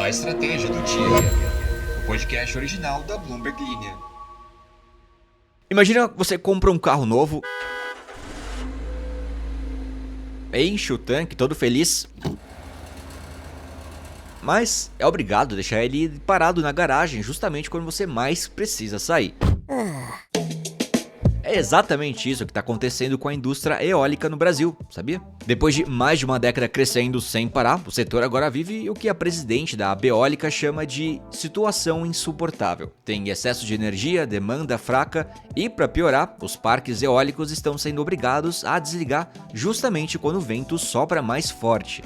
A Estratégia do Dia, o podcast original da Bloomberg Linha. Imagina você compra um carro novo, enche o tanque todo feliz, mas é obrigado a deixar ele parado na garagem justamente quando você mais precisa sair. É exatamente isso que está acontecendo com a indústria eólica no Brasil, sabia? Depois de mais de uma década crescendo sem parar, o setor agora vive o que a presidente da Abeólica chama de situação insuportável. Tem excesso de energia, demanda fraca e, para piorar, os parques eólicos estão sendo obrigados a desligar justamente quando o vento sopra mais forte.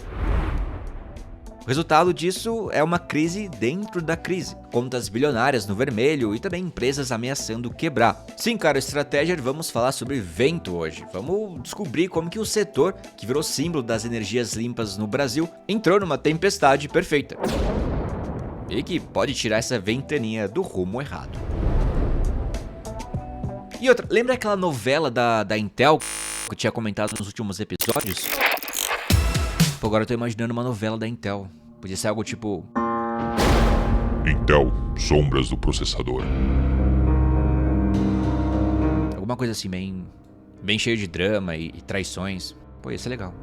O resultado disso é uma crise dentro da crise, contas bilionárias no vermelho e também empresas ameaçando quebrar. Sim, cara, estratégia, vamos falar sobre vento hoje. Vamos descobrir como que o setor, que virou símbolo das energias limpas no Brasil, entrou numa tempestade perfeita. E que pode tirar essa ventania do rumo errado. E outra, lembra aquela novela da Intel que eu tinha comentado nos últimos episódios? Pô, agora eu tô imaginando uma novela da Intel. Podia ser algo tipo... Intel, sombras do processador. Alguma coisa assim, bem cheio de drama e traições. Pô, ia ser legal.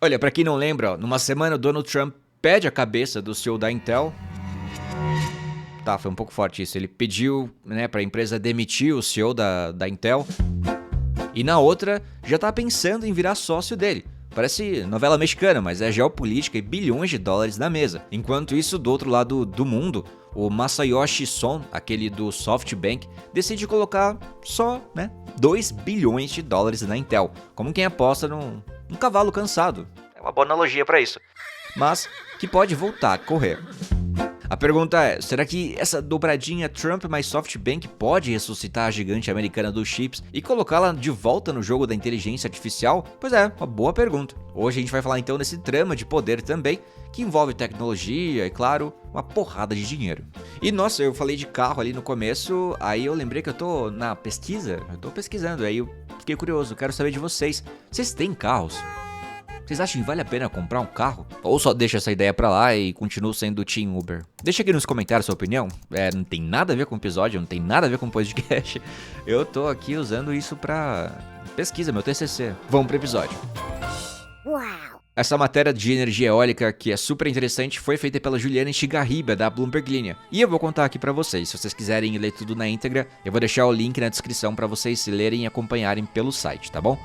Olha, pra quem não lembra, numa semana o Donald Trump pede a cabeça do CEO da Intel. Tá, foi um pouco forte isso. Ele pediu, pra empresa demitir o CEO da Intel. E na outra, já tá pensando em virar sócio dele. Parece novela mexicana, mas é geopolítica e bilhões de dólares na mesa. Enquanto isso, do outro lado do mundo, o Masayoshi Son, aquele do SoftBank, decide colocar só, 2 bilhões de dólares na Intel. Como quem aposta num cavalo cansado. É uma boa analogia para isso. Mas que pode voltar a correr. A pergunta é, será que essa dobradinha Trump mais SoftBank pode ressuscitar a gigante americana dos chips e colocá-la de volta no jogo da inteligência artificial? Pois é, uma boa pergunta. Hoje a gente vai falar então desse trama de poder também, que envolve tecnologia e, claro, uma porrada de dinheiro. E nossa, eu falei de carro ali no começo, aí eu lembrei que eu tô na pesquisa, eu tô pesquisando, aí eu fiquei curioso, quero saber de vocês. Vocês têm carros? Vocês acham que vale a pena comprar um carro? Ou só deixa essa ideia pra lá e continua sendo Team Uber? Deixa aqui nos comentários a sua opinião. Não tem nada a ver com o episódio, não tem nada a ver com o podcast. Eu tô aqui usando isso pra pesquisa, meu TCC. Vamos pro episódio. Uau! Essa matéria de energia eólica, que é super interessante, foi feita pela Juliana Estigarribia, da Bloomberg Linha. E eu vou contar aqui pra vocês. Se vocês quiserem ler tudo na íntegra, eu vou deixar o link na descrição pra vocês se lerem e acompanharem pelo site, tá bom?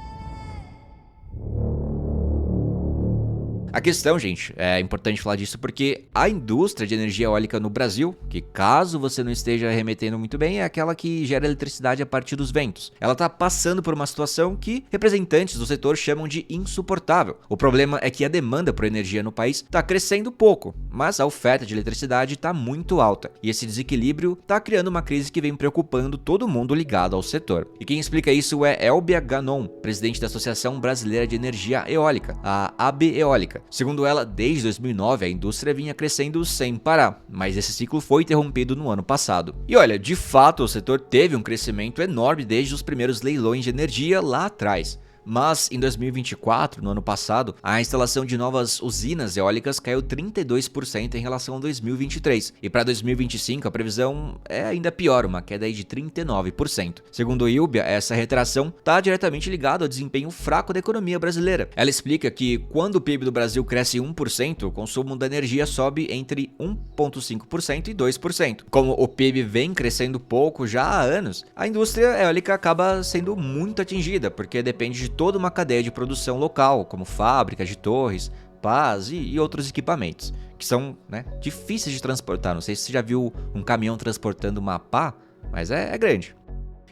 A questão, gente, é importante falar disso porque a indústria de energia eólica no Brasil, que caso você não esteja remetendo muito bem, é aquela que gera eletricidade a partir dos ventos. Ela está passando por uma situação que representantes do setor chamam de insuportável. O problema é que a demanda por energia no país está crescendo pouco, mas a oferta de eletricidade está muito alta. E esse desequilíbrio está criando uma crise que vem preocupando todo mundo ligado ao setor. E quem explica isso é Elbia Ganon, presidente da Associação Brasileira de Energia Eólica, a Abeólica. Segundo ela, desde 2009 a indústria vinha crescendo sem parar, mas esse ciclo foi interrompido no ano passado. E olha, de fato o setor teve um crescimento enorme desde os primeiros leilões de energia lá atrás. Mas em 2024, no ano passado, a instalação de novas usinas eólicas caiu 32% em relação a 2023. E para 2025 a previsão é ainda pior, uma queda aí de 39%. Segundo Ilbia, essa retração está diretamente ligada ao desempenho fraco da economia brasileira. Ela explica que quando o PIB do Brasil cresce 1%, o consumo da energia sobe entre 1,5% e 2%. Como o PIB vem crescendo pouco já há anos, a indústria eólica acaba sendo muito atingida, porque depende de toda uma cadeia de produção local, como fábricas de torres, pás e outros equipamentos, que são difíceis de transportar. Não sei se você já viu um caminhão transportando uma pá, mas é grande.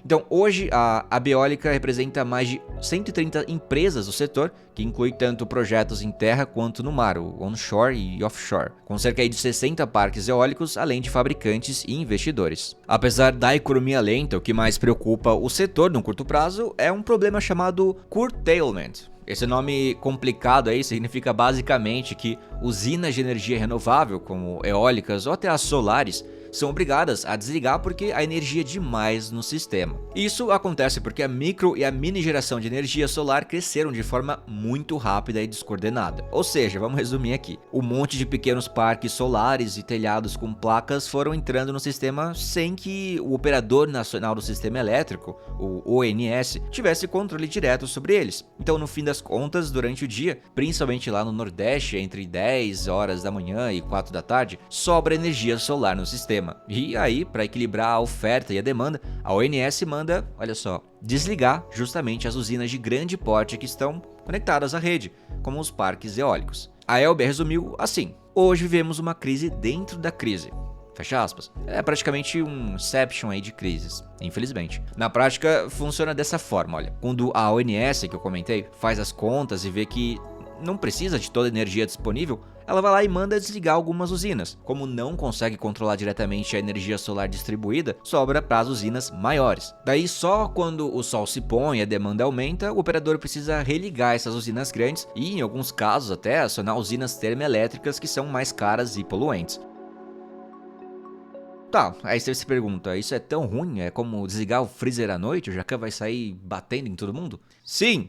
Então, hoje, a Abeólica representa mais de 130 empresas do setor, que inclui tanto projetos em terra quanto no mar, o onshore e offshore, com cerca de 60 parques eólicos, além de fabricantes e investidores. Apesar da economia lenta, o que mais preocupa o setor no curto prazo é um problema chamado curtailment. Esse nome complicado aí significa basicamente que usinas de energia renovável, como eólicas ou até as solares, são obrigadas a desligar porque a energia é demais no sistema. Isso acontece porque a micro e a mini geração de energia solar cresceram de forma muito rápida e descoordenada. Ou seja, vamos resumir aqui, um monte de pequenos parques solares e telhados com placas foram entrando no sistema sem que o Operador Nacional do Sistema Elétrico, o ONS, tivesse controle direto sobre eles. Então, no fim das contas, durante o dia, principalmente lá no Nordeste, entre 10 horas da manhã e 4 da tarde, sobra energia solar no sistema. E aí, para equilibrar a oferta e a demanda, a ONS manda, olha só, desligar justamente as usinas de grande porte que estão conectadas à rede, como os parques eólicos. A Elbia resumiu assim: hoje vivemos uma crise dentro da crise. Fecha aspas. É praticamente um Inception aí de crises, infelizmente. Na prática, funciona dessa forma, olha. Quando a ONS, que eu comentei, faz as contas e vê que não precisa de toda a energia disponível, ela vai lá e manda desligar algumas usinas. Como não consegue controlar diretamente a energia solar distribuída, sobra para as usinas maiores. Daí só quando o sol se põe e a demanda aumenta, o operador precisa religar essas usinas grandes e, em alguns casos, até acionar usinas termoelétricas que são mais caras e poluentes. Tá, aí você se pergunta, isso é tão ruim? É como desligar o freezer à noite? O Jacan vai sair batendo em todo mundo? Sim!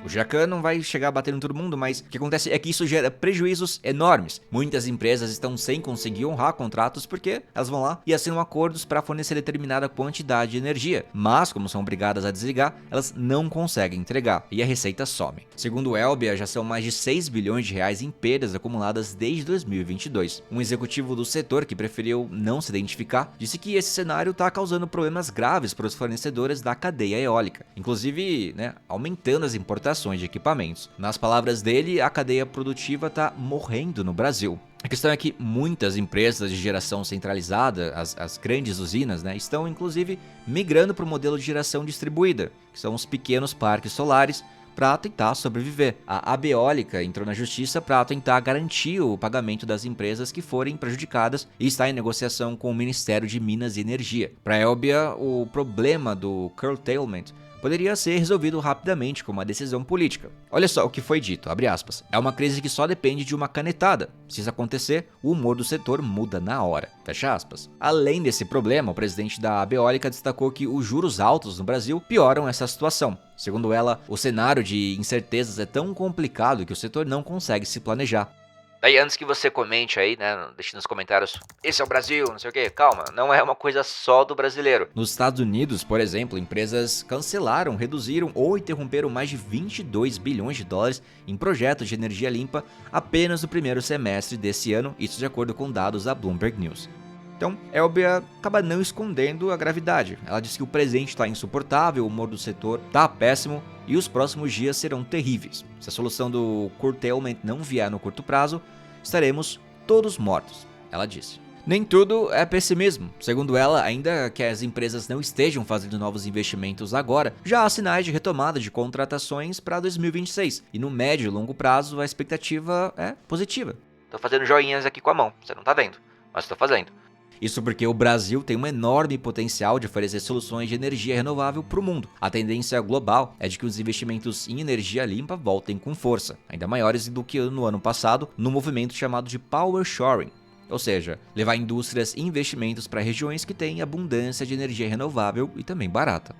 O Jacan não vai chegar batendo em todo mundo, mas o que acontece é que isso gera prejuízos enormes. Muitas empresas estão sem conseguir honrar contratos porque elas vão lá e assinam acordos para fornecer determinada quantidade de energia, mas como são obrigadas a desligar, elas não conseguem entregar e a receita some. Segundo o Elbia, já são mais de 6 bilhões de reais em perdas acumuladas desde 2022. Um executivo do setor que preferiu não se identificar disse que esse cenário está causando problemas graves para os fornecedores da cadeia eólica, inclusive, aumentando as importações de equipamentos. Nas palavras dele, a cadeia produtiva está morrendo no Brasil. A questão é que muitas empresas de geração centralizada, as grandes usinas, estão inclusive migrando para o modelo de geração distribuída, que são os pequenos parques solares, para tentar sobreviver. A Abeólica entrou na justiça para tentar garantir o pagamento das empresas que forem prejudicadas e está em negociação com o Ministério de Minas e Energia. Para a Elbia, o problema do curtailment poderia ser resolvido rapidamente com uma decisão política. Olha só o que foi dito, abre aspas. É uma crise que só depende de uma canetada. Se isso acontecer, o humor do setor muda na hora. Fecha aspas. Além desse problema, o presidente da Abeólica destacou que os juros altos no Brasil pioram essa situação. Segundo ela, o cenário de incertezas é tão complicado que o setor não consegue se planejar. Daí antes que você comente aí, deixe nos comentários, esse é o Brasil, não sei o que, calma, não é uma coisa só do brasileiro. Nos Estados Unidos, por exemplo, empresas cancelaram, reduziram ou interromperam mais de 22 bilhões de dólares em projetos de energia limpa apenas no primeiro semestre desse ano, isso de acordo com dados da Bloomberg News. Então, Elbia acaba não escondendo a gravidade. Ela diz que o presente está insuportável, o humor do setor está péssimo e os próximos dias serão terríveis. Se a solução do curtailment não vier no curto prazo, estaremos todos mortos, ela disse. Nem tudo é pessimismo. Segundo ela, ainda que as empresas não estejam fazendo novos investimentos agora, já há sinais de retomada de contratações para 2026. E no médio e longo prazo, a expectativa é positiva. Tô fazendo joinhas aqui com a mão, você não tá vendo, mas estou fazendo. Isso porque o Brasil tem um enorme potencial de oferecer soluções de energia renovável para o mundo. A tendência global é de que os investimentos em energia limpa voltem com força, ainda maiores do que no ano passado, no movimento chamado de Power Shoring, ou seja, levar indústrias e investimentos para regiões que têm abundância de energia renovável e também barata.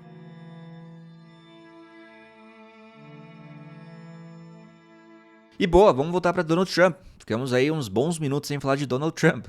E boa, vamos voltar para Donald Trump. Ficamos aí uns bons minutos sem falar de Donald Trump.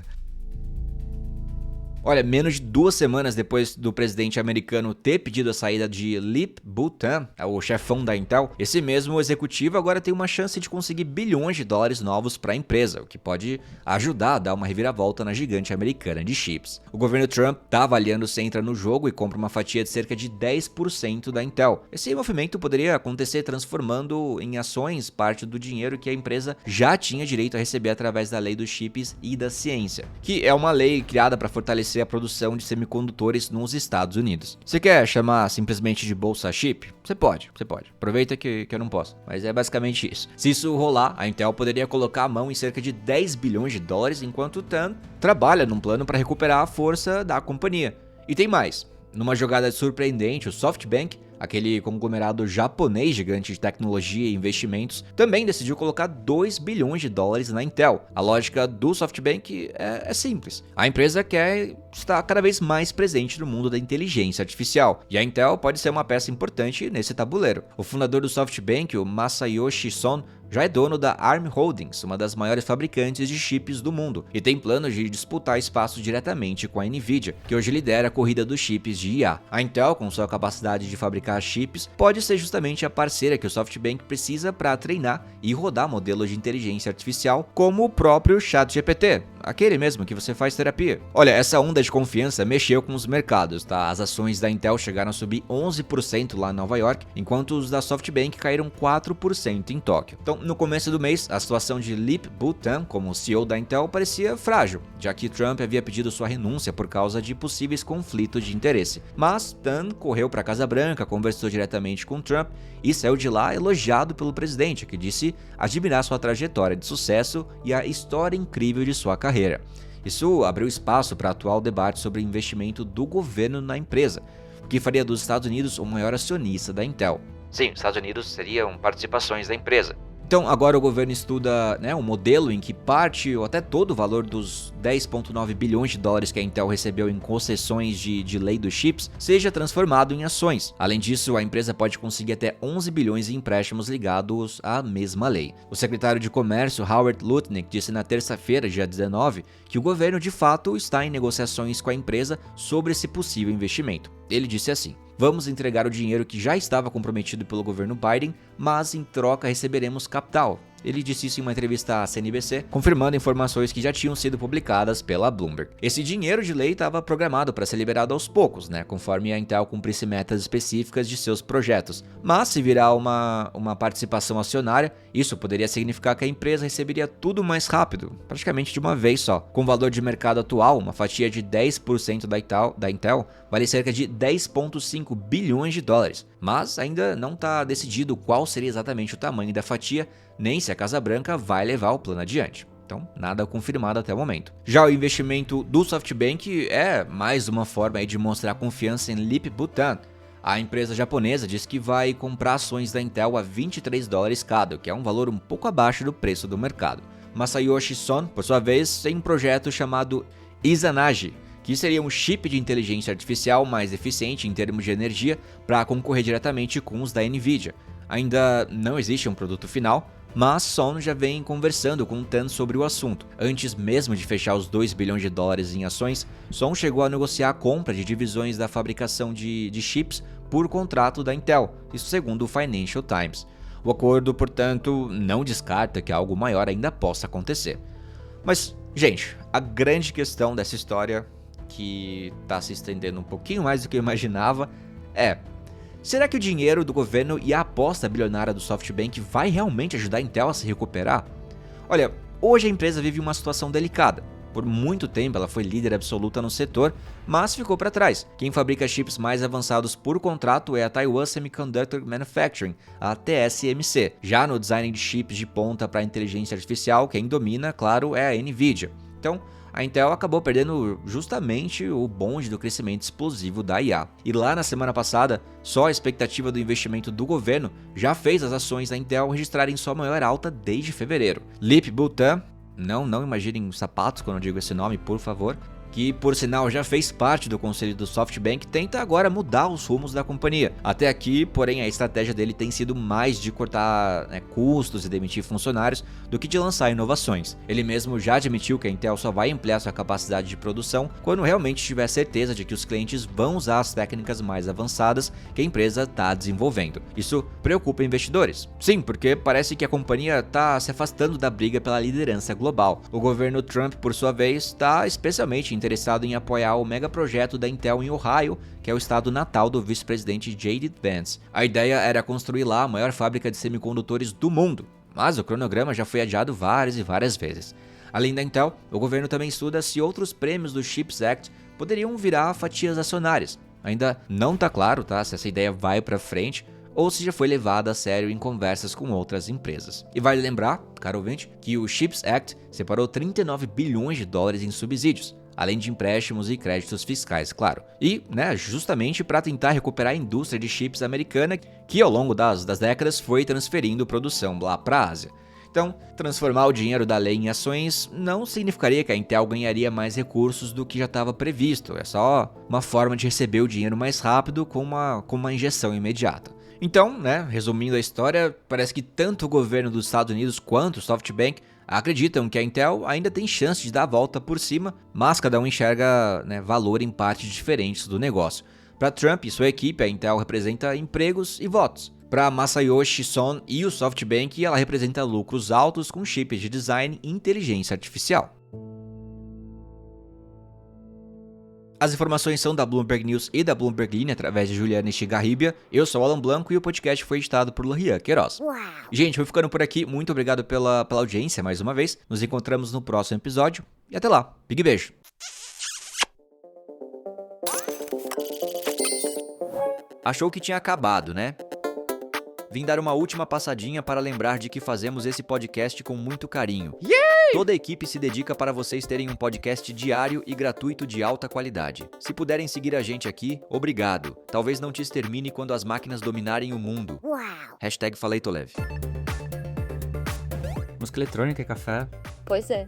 Olha, menos de 2 semanas depois do presidente americano ter pedido a saída de Lip Bu-Tan, o chefão da Intel, esse mesmo executivo agora tem uma chance de conseguir bilhões de dólares novos para a empresa, o que pode ajudar a dar uma reviravolta na gigante americana de chips. O governo Trump está avaliando se entra no jogo e compra uma fatia de cerca de 10% da Intel. Esse movimento poderia acontecer transformando em ações parte do dinheiro que a empresa já tinha direito a receber através da lei dos chips e da ciência, que é uma lei criada para fortalecer a produção de semicondutores nos Estados Unidos. Você quer chamar simplesmente de bolsa chip? Você pode. Aproveita que eu não posso, mas é basicamente isso. Se isso rolar, a Intel poderia colocar a mão em cerca de 10 bilhões de dólares, enquanto o TAN trabalha num plano para recuperar a força da companhia. E tem mais. Numa jogada surpreendente, o SoftBank aquele conglomerado japonês gigante de tecnologia e investimentos, também decidiu colocar 2 bilhões de dólares na Intel. A lógica do SoftBank é simples. A empresa quer estar cada vez mais presente no mundo da inteligência artificial, e a Intel pode ser uma peça importante nesse tabuleiro. O fundador do SoftBank, o Masayoshi Son, já é dono da ARM Holdings, uma das maiores fabricantes de chips do mundo, e tem planos de disputar espaço diretamente com a Nvidia, que hoje lidera a corrida dos chips de IA. A Intel, com sua capacidade de fabricar chips, pode ser justamente a parceira que o SoftBank precisa para treinar e rodar modelos de inteligência artificial, como o próprio ChatGPT, aquele mesmo que você faz terapia. Olha, essa onda de confiança mexeu com os mercados, tá? As ações da Intel chegaram a subir 11% lá em Nova York, enquanto os da SoftBank caíram 4% em Tóquio. Então, no começo do mês, a situação de Lip-Bu Tan, como CEO da Intel, parecia frágil, já que Trump havia pedido sua renúncia por causa de possíveis conflitos de interesse. Mas Tan correu para a Casa Branca, conversou diretamente com Trump e saiu de lá elogiado pelo presidente, que disse admirar sua trajetória de sucesso e a história incrível de sua carreira. Isso abriu espaço para atual debate sobre o investimento do governo na empresa, o que faria dos Estados Unidos o maior acionista da Intel. Sim, os Estados Unidos seriam participações da empresa. Então, agora o governo estuda um modelo em que parte ou até todo o valor dos 10,9 bilhões de dólares que a Intel recebeu em concessões de lei dos chips seja transformado em ações. Além disso, a empresa pode conseguir até 11 bilhões em empréstimos ligados à mesma lei. O secretário de Comércio, Howard Lutnick, disse na terça-feira, dia 19, que o governo de fato está em negociações com a empresa sobre esse possível investimento. Ele disse assim: "Vamos entregar o dinheiro que já estava comprometido pelo governo Biden, mas em troca receberemos capital." Ele disse isso em uma entrevista à CNBC, confirmando informações que já tinham sido publicadas pela Bloomberg. Esse dinheiro de lei estava programado para ser liberado aos poucos, conforme a Intel cumprisse metas específicas de seus projetos. Mas se virar uma participação acionária, isso poderia significar que a empresa receberia tudo mais rápido, praticamente de uma vez só. Com o valor de mercado atual, uma fatia de 10% da Intel vale cerca de 10,5 bilhões de dólares. Mas ainda não está decidido qual seria exatamente o tamanho da fatia, nem se a Casa Branca vai levar o plano adiante. Então, nada confirmado até o momento. Já o investimento do SoftBank é mais uma forma de mostrar confiança em Lip-Bu Tan. A empresa japonesa diz que vai comprar ações da Intel a 23 dólares cada, que é um valor um pouco abaixo do preço do mercado. Masayoshi Son, por sua vez, tem um projeto chamado Izanagi, que seria um chip de inteligência artificial mais eficiente em termos de energia para concorrer diretamente com os da Nvidia. Ainda não existe um produto final, mas Son já vem conversando com Tan sobre o assunto. Antes mesmo de fechar os 2 bilhões de dólares em ações, Son chegou a negociar a compra de divisões da fabricação de chips por contrato da Intel, isso segundo o Financial Times. O acordo, portanto, não descarta que algo maior ainda possa acontecer. Mas, gente, a grande questão dessa história, que está se estendendo um pouquinho mais do que eu imaginava, é: será que o dinheiro do governo e a aposta bilionária do SoftBank vai realmente ajudar a Intel a se recuperar? Olha, hoje a empresa vive uma situação delicada. Por muito tempo ela foi líder absoluta no setor, mas ficou para trás. Quem fabrica chips mais avançados por contrato é a Taiwan Semiconductor Manufacturing, a TSMC. Já no design de chips de ponta para inteligência artificial, quem domina, claro, é a Nvidia. Então, a Intel acabou perdendo justamente o bonde do crescimento explosivo da IA. E lá na semana passada, só a expectativa do investimento do governo já fez as ações da Intel registrarem sua maior alta desde fevereiro. Lip-Bu Tan, não imaginem sapatos quando eu digo esse nome, por favor, que por sinal já fez parte do conselho do SoftBank, tenta agora mudar os rumos da companhia. Até aqui, porém, a estratégia dele tem sido mais de cortar custos e demitir funcionários do que de lançar inovações. Ele mesmo já admitiu que a Intel só vai ampliar sua capacidade de produção quando realmente tiver certeza de que os clientes vão usar as técnicas mais avançadas que a empresa está desenvolvendo. Isso preocupa investidores. Sim, porque parece que a companhia está se afastando da briga pela liderança global. O governo Trump, por sua vez, está especialmente interessado em apoiar o megaprojeto da Intel em Ohio, que é o estado natal do vice-presidente J.D. Vance. A ideia era construir lá a maior fábrica de semicondutores do mundo, mas o cronograma já foi adiado várias e várias vezes. Além da Intel, o governo também estuda se outros prêmios do CHIPS Act poderiam virar fatias acionárias. Ainda não está claro, se essa ideia vai para frente ou se já foi levada a sério em conversas com outras empresas. E vale lembrar, caro ouvinte, que o CHIPS Act separou 39 bilhões de dólares em subsídios. além de empréstimos e créditos fiscais, claro. E, justamente para tentar recuperar a indústria de chips americana, que ao longo das décadas foi transferindo produção lá para a Ásia. Então, transformar o dinheiro da lei em ações não significaria que a Intel ganharia mais recursos do que já estava previsto, é só uma forma de receber o dinheiro mais rápido com uma injeção imediata. Então, resumindo a história, parece que tanto o governo dos Estados Unidos quanto o SoftBank acreditam que a Intel ainda tem chance de dar a volta por cima, mas cada um enxerga valor em partes diferentes do negócio. Para Trump e sua equipe, a Intel representa empregos e votos. Para Masayoshi Son e o SoftBank, ela representa lucros altos com chips de design e inteligência artificial. As informações são da Bloomberg News e da Bloomberg Line através de Juliana Estigarribia. Eu sou o Alan Blanco e o podcast foi editado por Lorian Queiroz. Gente, vou ficando por aqui. Muito obrigado pela audiência mais uma vez. Nos encontramos no próximo episódio e até lá. Big beijo. Achou que tinha acabado, né? Vim dar uma última passadinha para lembrar de que fazemos esse podcast com muito carinho. Toda a equipe se dedica para vocês terem um podcast diário e gratuito de alta qualidade. Se puderem seguir a gente aqui, obrigado. Talvez não te extermine quando as máquinas dominarem o mundo. #FaleitoLeve. Música eletrônica e café. Pois é.